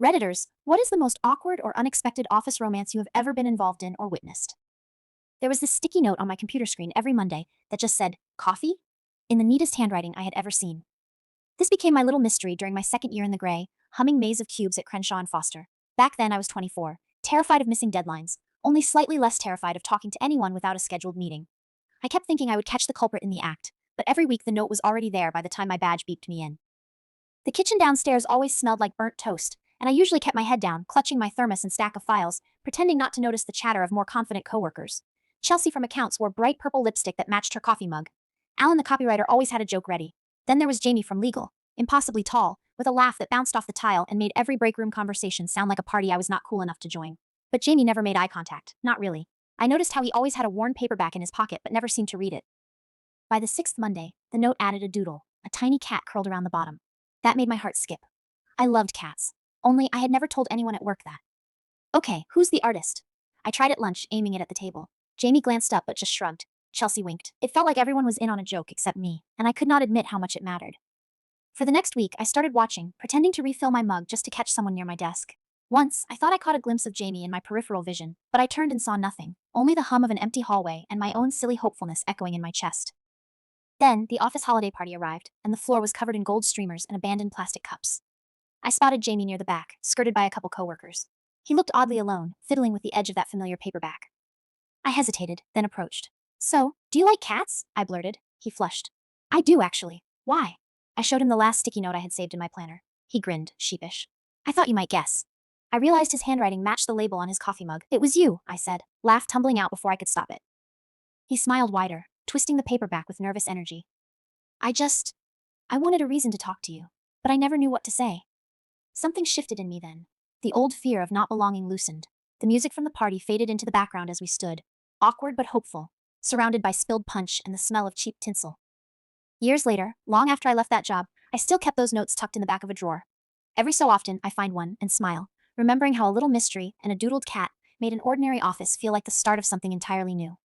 Redditors, what is the most awkward or unexpected office romance you have ever been involved in or witnessed? There was this sticky note on my computer screen every Monday that just said, coffee? In the neatest handwriting I had ever seen. This became my little mystery during my second year in the gray, humming maze of cubes at Crenshaw and Foster. Back then I was 24, terrified of missing deadlines, only slightly less terrified of talking to anyone without a scheduled meeting. I kept thinking I would catch the culprit in the act, but every week the note was already there by the time my badge beeped me in. The kitchen downstairs always smelled like burnt toast, and I usually kept my head down, clutching my thermos and stack of files, pretending not to notice the chatter of more confident coworkers. Chelsea from accounts wore bright purple lipstick that matched her coffee mug. Alan the copywriter always had a joke ready. Then there was Jamie from legal, impossibly tall, with a laugh that bounced off the tile and made every break room conversation sound like a party I was not cool enough to join. But Jamie never made eye contact, not really. I noticed how he always had a worn paperback in his pocket but never seemed to read it. By the sixth Monday, the note added a doodle, a tiny cat curled around the bottom. That made my heart skip. I loved cats. Only I had never told anyone at work that. Okay, who's the artist? I tried at lunch, aiming it at the table. Jamie glanced up but just shrugged. Chelsea winked. It felt like everyone was in on a joke except me, and I could not admit how much it mattered. For the next week, I started watching, pretending to refill my mug just to catch someone near my desk. Once, I thought I caught a glimpse of Jamie in my peripheral vision, but I turned and saw nothing, only the hum of an empty hallway and my own silly hopefulness echoing in my chest. Then, the office holiday party arrived, and the floor was covered in gold streamers and abandoned plastic cups. I spotted Jamie near the back, skirted by a couple coworkers. He looked oddly alone, fiddling with the edge of that familiar paperback. I hesitated, then approached. So, do you like cats? I blurted. He flushed. I do, actually. Why? I showed him the last sticky note I had saved in my planner. He grinned, sheepish. I thought you might guess. I realized his handwriting matched the label on his coffee mug. It was you, I said, laugh tumbling out before I could stop it. He smiled wider, twisting the paperback with nervous energy. I wanted a reason to talk to you, but I never knew what to say. Something shifted in me then. The old fear of not belonging loosened. The music from the party faded into the background as we stood, awkward but hopeful, surrounded by spilled punch and the smell of cheap tinsel. Years later, long after I left that job, I still kept those notes tucked in the back of a drawer. Every so often, I find one and smile, remembering how a little mystery and a doodled cat made an ordinary office feel like the start of something entirely new.